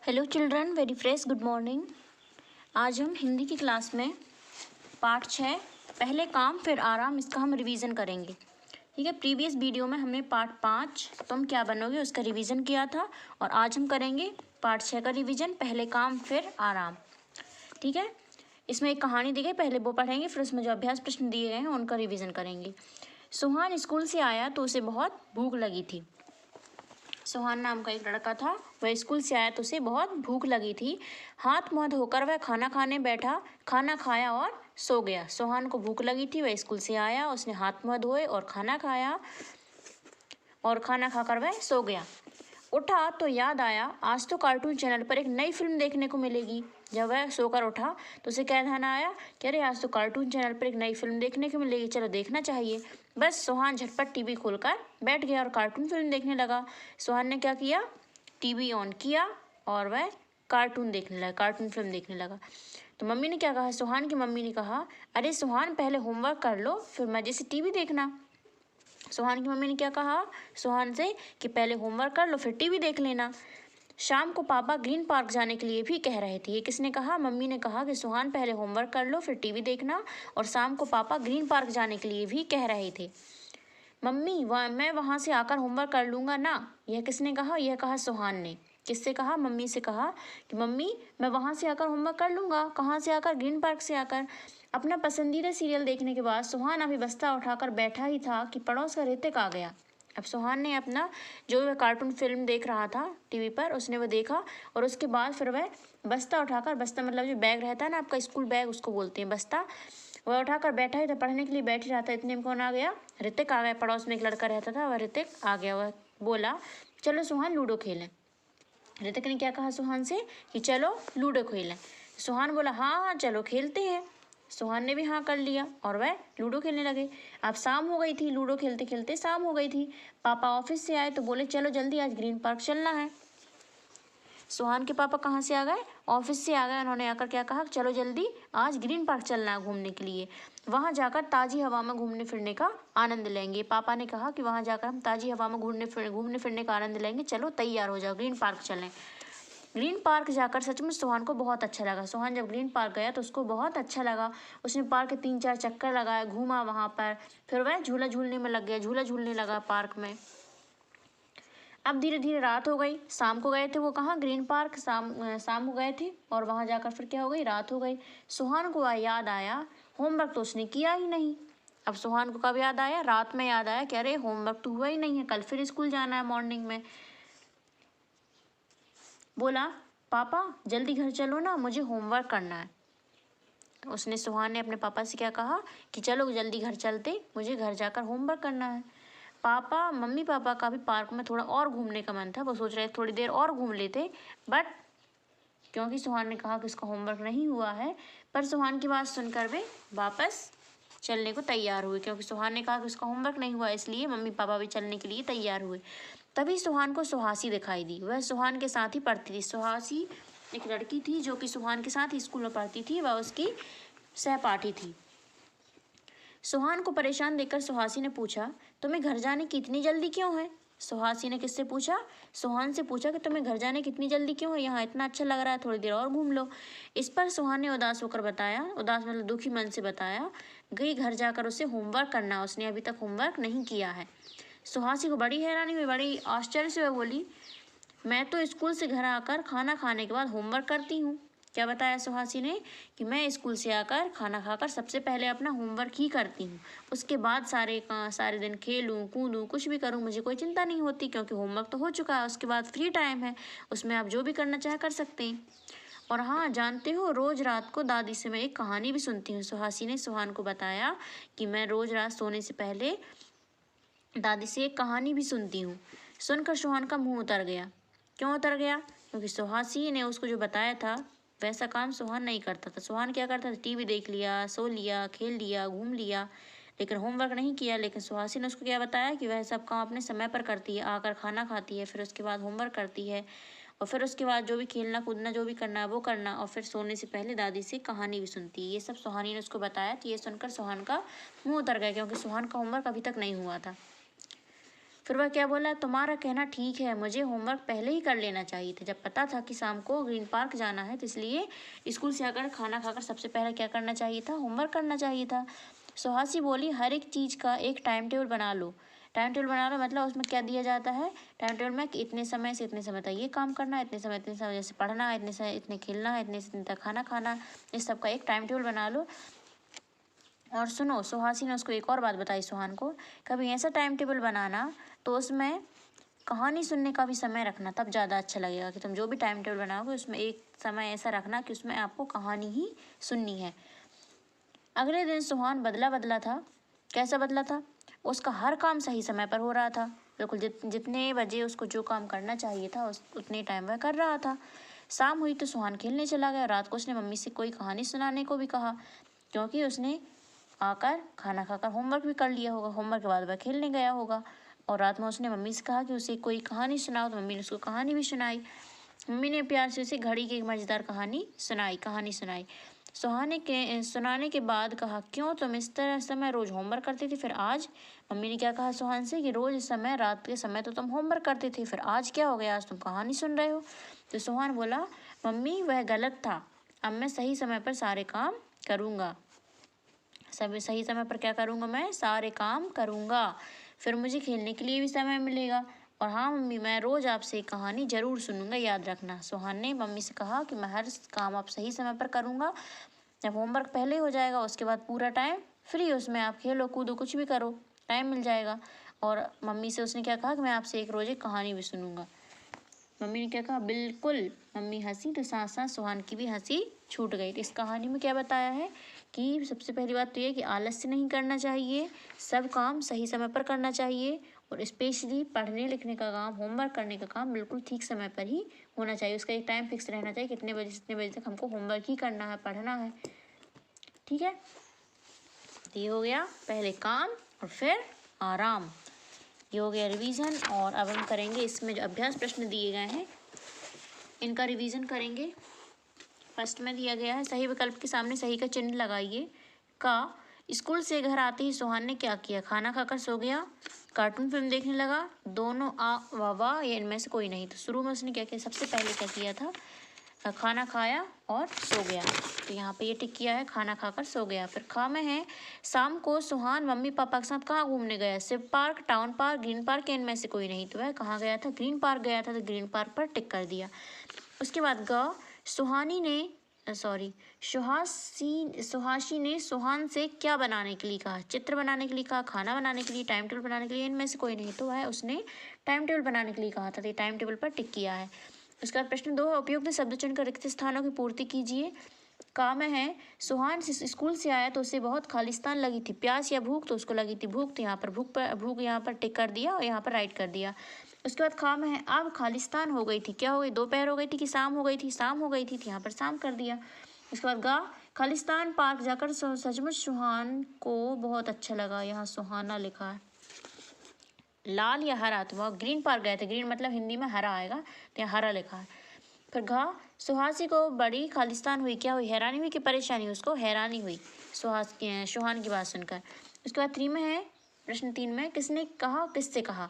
Hello children, very fresh good morning. आज हम हिंदी की क्लास में पार्ट 6 पहले काम फिर आराम, इसका हम रिवीजन करेंगे। ठीक है, प्रीवियस वीडियो में हमने पार्ट 5 तुम क्या बनोगे उसका रिवीजन किया था और आज हम करेंगे पार्ट 6 का रिवीजन, पहले काम फिर आराम। ठीक है, इसमें एक कहानी दी गई, पहले वो पढ़ेंगे, फिर उसमें जो अभ्यास प्रश्न दिए गए हैं उनका रिवीजन करेंगे। सुहान स्कूल से आया तो उसे बहुत भूख लगी थी। सुहान नाम का एक लड़का था, वह स्कूल से आया तो उसे बहुत भूख लगी थी। हाथ मुँह धोकर वह खाना खाने बैठा, खाना खाया और सो गया। सुहान को भूख लगी थी, वह स्कूल से आया, उसने हाथ मुँह धोए और खाना खाया और खाना खाकर वह सो गया। उठा तो याद आया आज तो कार्टून चैनल पर एक नई फिल्म देखने को मिलेगी। जब वह सोकर उठा तो उसे क्या ध्यान आया कि अरे आज तो कार्टून चैनल पर एक नई फिल्म देखने को मिलेगी, चलो देखना चाहिए। बस सुहान झटपट टीवी खोलकर बैठ गया और कार्टून फिल्म देखने लगा। सुहान ने क्या किया, टीवी ऑन किया और वह कार्टून देखने लगा, कार्टून फिल्म देखने लगा। तो मम्मी ने क्या कहा, सुहान की मम्मी ने कहा अरे सुहान पहले होमवर्क कर लो फिर मज़े से टीवी देखना। सुहान की मम्मी ने क्या कहा सुहान से कि पहले होमवर्क कर लो फिर टीवी देख लेना। शाम को पापा ग्रीन पार्क जाने के लिए भी कह रहे थे। ये किसने कहा, मम्मी ने कहा कि सुहान पहले होमवर्क कर लो फिर टीवी देखना और शाम को पापा ग्रीन पार्क जाने के लिए भी कह रहे थे। मम्मी मैं वहाँ से आकर होमवर्क कर लूँगा ना, यह किसने कहा, यह कहा सुहान ने। किससे कहा, मम्मी से कहा कि मम्मी मैं वहाँ से आकर होमवर्क कर लूँगा। कहाँ से आकर, ग्रीन पार्क से आकर। अपना पसंदीदा सीरियल देखने के बाद सुहान अभी बस्ता उठाकर बैठा ही था कि पड़ोस का ऋतिक आ गया। अब सुहान ने अपना जो वह कार्टून फिल्म देख रहा था टीवी पर, उसने वो देखा और उसके बाद फिर वह बस्ता उठाकर, बस्ता मतलब जो बैग रहता है ना आपका स्कूल बैग, उसको बोलते हैं बस्ता, वह उठाकर बैठा ही था, पढ़ने के लिए बैठ ही रहा था। इतने में कौन आ गया, ऋतिक आ गया। पड़ोस में एक लड़का रहता था, वह ऋतिक आ गया। वह बोला चलो सुहान लूडो खेलें। ऋतिक ने क्या कहा सुहान से कि चलो लूडो खेलें। सुहान बोला हाँ हाँ चलो खेलते हैं। सुहान ने भी हाँ कर लिया और वह लूडो खेलने लगे। अब शाम हो गई थी, लूडो खेलते खेलते शाम हो गई थी। पापा ऑफिस से आए तो बोले चलो जल्दी आज ग्रीन पार्क चलना है। सुहान के पापा कहाँ से आ गए, ऑफिस से आ गए। उन्होंने आकर क्या कहा, चलो जल्दी आज ग्रीन पार्क चलना है घूमने के लिए, वहाँ जाकर ताज़ी हवा में घूमने फिरने का आनंद लेंगे। पापा ने कहा कि वहाँ जाकर हम ताज़ी हवा में घूमने फिरने का आनंद लेंगे, चलो तैयार हो जाओ ग्रीन पार्क चलें। ग्रीन पार्क जाकर सचमुच सुहान को बहुत अच्छा लगा। सुहान जब ग्रीन पार्क गया तो उसको बहुत अच्छा लगा। उसने पार्क के 3-4 चक्कर लगाए, घूमा वहाँ पर, फिर वह झूला झूलने में लग गया, झूला झूलने लगा पार्क में। अब धीरे धीरे रात हो गई। शाम को गए थे वो कहाँ, ग्रीन पार्क, शाम को गए थे और वहाँ जाकर फिर क्या हो गई, रात हो गई। सुहान को याद आया होमवर्क तो उसने किया ही नहीं। अब सुहान को कब याद आया, रात में याद आया कि अरे होमवर्क तो हुआ ही नहीं है, कल फिर स्कूल जाना है मॉर्निंग में। बोला पापा जल्दी घर चलो ना, मुझे होमवर्क करना है। उसने, सुहान ने अपने पापा से क्या कहा कि चलो जल्दी घर चलते, मुझे घर जाकर होमवर्क करना है। पापा, मम्मी पापा का भी पार्क में थोड़ा और घूमने का मन था, वो सोच रहे थोड़ी देर और घूम लेते, बट क्योंकि सुहान ने कहा कि उसका होमवर्क नहीं हुआ है, पर सुहान की बात सुनकर वे वापस चलने को तैयार हुए। क्योंकि सुहान ने कहा कि उसका होमवर्क नहीं हुआ, इसलिए मम्मी पापा भी चलने के लिए तैयार हुए। तभी सुहान को सुहासी दिखाई दी। वह सुहान के साथ ही पढ़ती थी। सुहासी एक लड़की थी जो कि सुहान के साथ ही स्कूल में पढ़ती थी, वह उसकी सहपाठी थी। सुहान को परेशान देखकर सुहासी ने पूछा तुम्हें घर जाने की इतनी जल्दी क्यों है। सुहासी ने किससे पूछा, सुहान से पूछा कि तुम्हें घर जाने की इतनी जल्दी क्यों है, यहाँ इतना अच्छा लग रहा है, थोड़ी देर और घूम लो। इस पर सुहान ने उदास होकर बताया, उदास मतलब दुखी मन से बताया कि घर जाकर उसे होमवर्क करना, उसने अभी तक होमवर्क नहीं किया है। सुहासी को बड़ी हैरानी हुई, बड़ी आश्चर्य से वह बोली मैं तो स्कूल से घर आकर खाना खाने के बाद होमवर्क करती हूँ। क्या बताया सुहासी ने कि मैं स्कूल से आकर खाना खाकर सबसे पहले अपना होमवर्क ही करती हूँ, उसके बाद सारे दिन खेलूँ कूदूँ कुछ भी करूँ, मुझे कोई चिंता नहीं होती क्योंकि होमवर्क तो हो चुका है, उसके बाद फ्री टाइम है, उसमें आप जो भी करना चाहे कर सकते हैं। और हाँ जानते हो, रोज़ रात को दादी से मैं एक कहानी भी सुनती हूँ। सुहासी ने सुहान को बताया कि मैं रोज़ रात सोने से पहले दादी से एक कहानी भी सुनती हूँ। सुनकर सुहान का मुँह उतर गया। क्यों उतर गया, क्योंकि सुहासी ने उसको जो बताया था वैसा काम सुहान नहीं करता था। सुहान क्या करता था, टीवी देख लिया, सो लिया, खेल लिया, घूम लिया, लेकिन होमवर्क नहीं किया। लेकिन सुहासी ने उसको क्या बताया कि वह सब काम अपने समय पर करती है, आकर खाना खाती है, फिर उसके बाद होमवर्क करती है और फिर उसके बाद जो भी खेलना कूदना जो भी करना है वो करना, और फिर सोने से पहले दादी से कहानी भी सुनती है। ये सब सुहानी ने उसको बताया। तो ये सुनकर सुहान का मुँह उतर गया क्योंकि सुहान का होमवर्क अभी तक नहीं हुआ था। फिर वह क्या बोला, तुम्हारा कहना ठीक है, मुझे होमवर्क पहले ही कर लेना चाहिए था। जब पता था कि शाम को ग्रीन पार्क जाना है तो इसलिए स्कूल से आकर खाना खाकर सबसे पहले क्या करना चाहिए था, होमवर्क करना चाहिए था। सुहासी बोली, हर एक चीज़ का एक टाइम टेबल बना लो। टाइम टेबल बना लो मतलब उसमें क्या दिया जाता है टाइम टेबल में कि इतने समय से इतने समय तक ये काम करना है, इतने समय जैसे पढ़ना है, इतने समय इतने खेलना है, इतने से इतने तक खाना खाना, इस सब का एक टाइम टेबल बना लो। और सुनो, सुहासी ने उसको एक और बात बताई सुहान को, कभी ऐसा टाइम टेबल बनाना तो उसमें कहानी सुनने का भी समय रखना, तब ज़्यादा अच्छा लगेगा। कि तुम जो भी टाइम टेबल बनाओगे उसमें एक समय ऐसा रखना कि उसमें आपको कहानी ही सुननी है। अगले दिन सुहान बदला था। कैसा बदला था, उसका हर काम सही समय पर हो रहा था। बिल्कुल जितने बजे उसको जो काम करना चाहिए था उतने टाइम वह कर रहा था। शाम हुई तो सुहान खेलने चला गया। रात को उसने मम्मी से कोई कहानी सुनाने को भी कहा, क्योंकि उसने आकर खाना खाकर होमवर्क भी कर लिया होगा। होमवर्क के बाद वह खेलने गया होगा और रात में उसने मम्मी से कहा कि उसे कोई कहानी सुनाओ, तो मम्मी ने उसको कहानी भी सुनाई। मम्मी ने प्यार से उसे घड़ी की एक मज़ेदार कहानी सुनाई। सुनाने के बाद कहा, क्यों तुम इस तरह समय रोज़ होमवर्क करते थे, फिर आज? मम्मी ने क्या कहा सुहान से कि रोज़ इस समय रात के समय तो तुम होमवर्क करते थे, फिर आज क्या हो गया, आज तुम कहानी सुन रहे हो? तो सुहान बोला, मम्मी वह गलत था, अब मैं सही समय पर सारे काम करूँगा। सही समय पर क्या करूँगा, मैं सारे काम करूँगा, फिर मुझे खेलने के लिए भी समय मिलेगा। और हाँ मम्मी, मैं रोज़ आपसे एक कहानी ज़रूर सुनूंगा, याद रखना। सुहान ने मम्मी से कहा कि मैं हर काम आप सही समय पर करूँगा। जब होमवर्क पहले हो जाएगा उसके बाद पूरा टाइम फ्री, उसमें आप खेलो कूदो कुछ भी करो, टाइम मिल जाएगा। और मम्मी से उसने क्या कहा कि मैं आपसे एक रोज़ एक कहानी भी सुनूंगा। मम्मी ने क्या कहा, बिल्कुल। मम्मी हंसी तो साथ साथ सुहान की भी हंसी छूट गई। तो इस कहानी में क्या बताया है कि सबसे पहली बात तो ये कि आलस्य नहीं करना चाहिए, सब काम सही समय पर करना चाहिए, और स्पेशली पढ़ने लिखने का काम, होमवर्क करने का काम बिल्कुल ठीक समय पर ही होना चाहिए। उसका एक टाइम फिक्स रहना चाहिए, कितने बजे से इतने बजे तक हमको होमवर्क ही करना है, पढ़ना है। ठीक है, ये हो गया पहले काम और फिर आराम, ये हो गया रिवीजन। और अब हम करेंगे इसमें जो अभ्यास प्रश्न दिए गए हैं इनका रिवीजन करेंगे। फर्स्ट में दिया गया है, सही विकल्प के सामने सही का चिन्ह लगाइए। का, स्कूल से घर आते ही सुहान ने क्या किया, खाना खाकर सो गया, कार्टून फिल्म देखने लगा, दोनों वाह, या इनमें से कोई नहीं। तो शुरू में उसने क्या किया, सबसे पहले क्या किया था, खाना खाया और सो गया। तो यहाँ पे ये टिक किया है, खाना खाकर सो गया। फिर खा में है, शाम को सुहान मम्मी पापा के साथ कहाँ घूमने गया, Shiv park, town park, green park, इनमें से कोई नहीं। तो वह कहाँ गया था, ग्रीन पार्क गया था, तो ग्रीन पार्क पर टिक कर दिया। उसके बाद ग, सुहासी ने सुहान से क्या बनाने के लिए कहा, चित्र बनाने के लिए कहा, खाना बनाने के लिए, टाइम टेबल बनाने के लिए, इनमें से कोई नहीं। तो वह उसने टाइम टेबल बनाने के लिए कहा था, तो टाइम टेबल पर टिक किया है। उसके बाद प्रश्न 2 है, उपयुक्त शब्द चुनकर रिक्त स्थानों की पूर्ति कीजिए। काम है, सुहान स्कूल से आया तो उसे बहुत खालिस्तान लगी थी, प्यास या भूख, तो उसको लगी थी भूख, तो यहाँ पर भूख यहाँ पर टिक कर दिया और यहाँ पर राइट कर दिया। उसके बाद काम है, अब खालिस्तान हो गई थी, क्या हो गई, दोपहर हो गई थी कि शाम हो गई थी, शाम हो गई थी, तो यहाँ पर शाम कर दिया। उसके बाद गा, खालिस्तान पार्क जाकर सचमुच सुहान को बहुत अच्छा लगा, यहाँ सुहाना लिखा है, लाल या हरा, तो वह ग्रीन पार्क गए थे, ग्रीन मतलब हिंदी में हरा आएगा, तो यहाँ हरा लिखा है। फिर घा, सुहासी को बड़ी खालिस्तान हुई, क्या हुई, हैरानी हुई कि परेशानी, उसको हैरानी हुई सुहान की बात सुनकर। उसके बाद 3 में है, प्रश्न 3 में, किसने कहा, किससे कहा।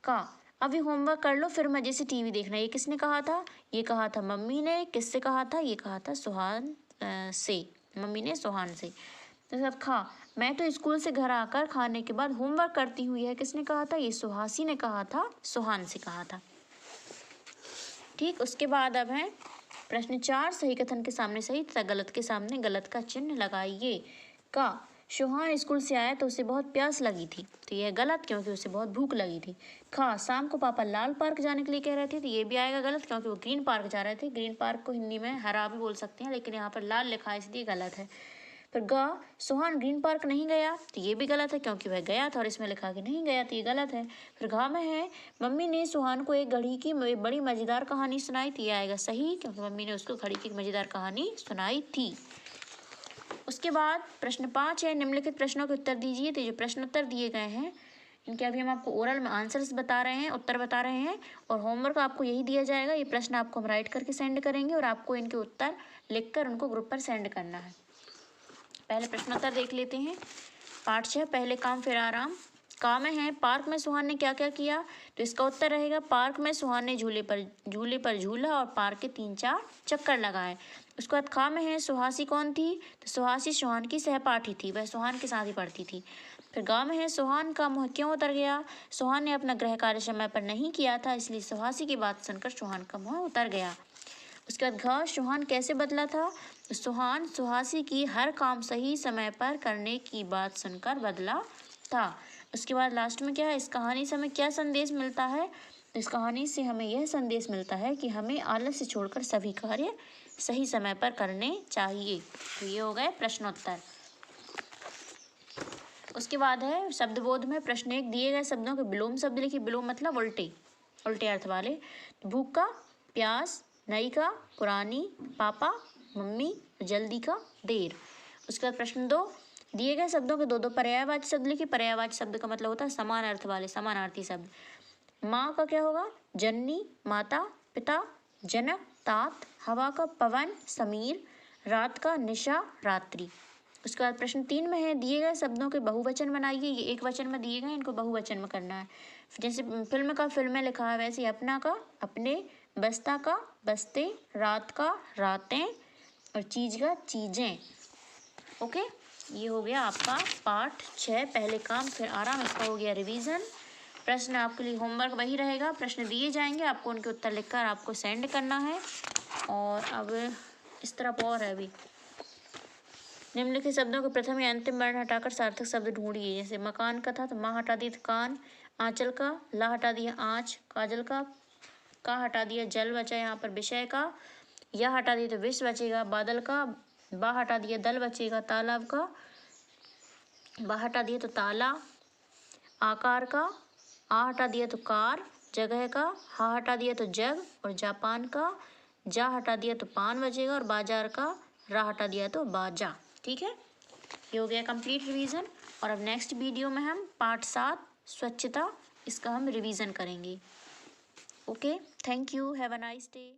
का, अभी होमवर्क कर लो फिर मजे से टीवी देखना, ये किसने कहा था, ये कहा था मम्मी ने। किससे कहा था, ये कहा था सुहान से, मम्मी ने सुहान से। तो सब खा, मैं तो स्कूल से घर आकर खाने के बाद होमवर्क करती हूँ, यह किसने कहा था, ये सुहासी ने कहा था, सुहान से कहा था। ठीक, उसके बाद अब है प्रश्न 4, सही कथन के सामने सही तथा गलत के सामने गलत का चिन्ह लगाइए। का, सुहान स्कूल से आया तो उसे बहुत प्यास लगी थी, तो यह गलत क्योंकि उसे बहुत भूख लगी थी। खा, शाम को पापा लाल पार्क जाने के लिए कह रहे थे, तो ये भी आएगा गलत क्योंकि वो ग्रीन पार्क जा रहे थे। ग्रीन पार्क को हिंदी में हरा भी बोल सकते हैं, लेकिन यहाँ पर लाल लिखा है इसलिए गलत है। फिर गा, सुहान ग्रीन पार्क नहीं गया, तो ये भी गलत है क्योंकि वह गया था और इसमें लिखा कि नहीं गया, तो ये गलत है। फिर घा में है, मम्मी ने सुहान को एक घड़ी की बड़ी मज़ेदार कहानी सुनाई, तो ये आएगा सही क्योंकि मम्मी ने उसको घड़ी की मज़ेदार कहानी सुनाई थी। उसके बाद प्रश्न 5 है, निम्नलिखित प्रश्नों के उत्तर दीजिए। तो जो प्रश्न उत्तर दिए गए हैं इनके अभी हम आपको ओरल में आंसर्स बता रहे हैं, उत्तर बता रहे हैं, और होमवर्क आपको यही दिया जाएगा। ये प्रश्न आपको हम राइट करके सेंड करेंगे और आपको इनके उत्तर लिखकर उनको ग्रुप पर सेंड करना है। पहले प्रश्नोत्तर देख लेते हैं। पाठ 6, पहले काम फिर आराम। का में है पार्क में सुहान ने क्या क्या किया, तो इसका उत्तर रहेगा पार्क में सुहान ने झूले पर झूला और पार्क के 3-4 चक्कर लगाए। उसके बाद खा में है सुहासी कौन थी, तो सुहासी सुहान की सहपाठी थी, वह सुहान के साथ ही पढ़ती थी। फिर गा में है सुहान का मुँह क्यों उतर गया, सुहान ने अपना गृह कार्य समय पर नहीं किया था, इसलिए सुहासी की बात सुनकर सुहान का मुँह उतर गया। उसके बाद घ सुहान कैसे बदला था, तो सुहान सुहासी की हर काम सही समय पर करने की बात सुनकर बदला था। उसके बाद लास्ट में क्या है, इस कहानी से हमें क्या संदेश मिलता है, तो इस कहानी से हमें यह संदेश मिलता है कि हमें आलस्य छोड़कर सभी कार्य सही समय पर करने चाहिए। तो ये हो गए प्रश्नोत्तर। उसके बाद है शब्दबोध में प्रश्न 1, दिए गए शब्दों के विलोम शब्द लिखिए। विलोम मतलब उल्टे अर्थ वाले। भूख का, प्यास, नई का, पुरानी, पापा, मम्मी, जल्दी का, देर। उसके बाद प्रश्न 2, दिए गए शब्दों के 2 पर्यायवाची शब्द लिखिए। पर्यायवाची शब्द का मतलब होता है समान अर्थ वाले, समानार्थी शब्द। माँ का क्या होगा, जननी, माता, पिता, जनक, तात। हवा का पवन, समीर। रात का निशा, रात्रि। उसके बाद प्रश्न 3 में है, दिए गए शब्दों के बहुवचन बनाइए। ये एक वचन में दिए गए, इनको बहुवचन में करना है। जैसे फिल्म का फिल्में लिखा है, वैसे अपना का अपने, बस्ता का बस्ते, रात का रातें और चीज का चीजें। ओके, ये हो गया आपका पार्ट 6 पहले काम फिर आराम, इसका हो गया रिवीजन। प्रश्न आपके लिए होमवर्क वही रहेगा, प्रश्न दिए जाएंगे, आपको उनके उत्तर लिखकर आपको सेंड करना है। और अब इस तरफ और है अभी, निम्नलिखित शब्दों के प्रथम या अंतिम वर्ण हटाकर सार्थक शब्द ढूंढिए। जैसे मकान का था तो माँ हटा दी तो कान, आंचल का ला हटा दिया आँच, काजल का हटा दिया जल, बचा यहाँ पर विषय का, या हटा दिया तो विष बचेगा, बादल का बा हटा दिया दल बचेगा, तालाब का बा हटा दिया तो ताला, आकार का आ हटा दिया तो कार, जगह का हा हटा दिया तो जग, और जापान का जा हटा दिया तो पान बचेगा, और बाजार का रा हटा दिया तो बाजा। ठीक है, ये हो गया कंप्लीट रिवीजन। और अब नेक्स्ट वीडियो में हम पार्ट 7 स्वच्छता, इसका हम रिवीजन करेंगे। Okay, thank you, have a nice day.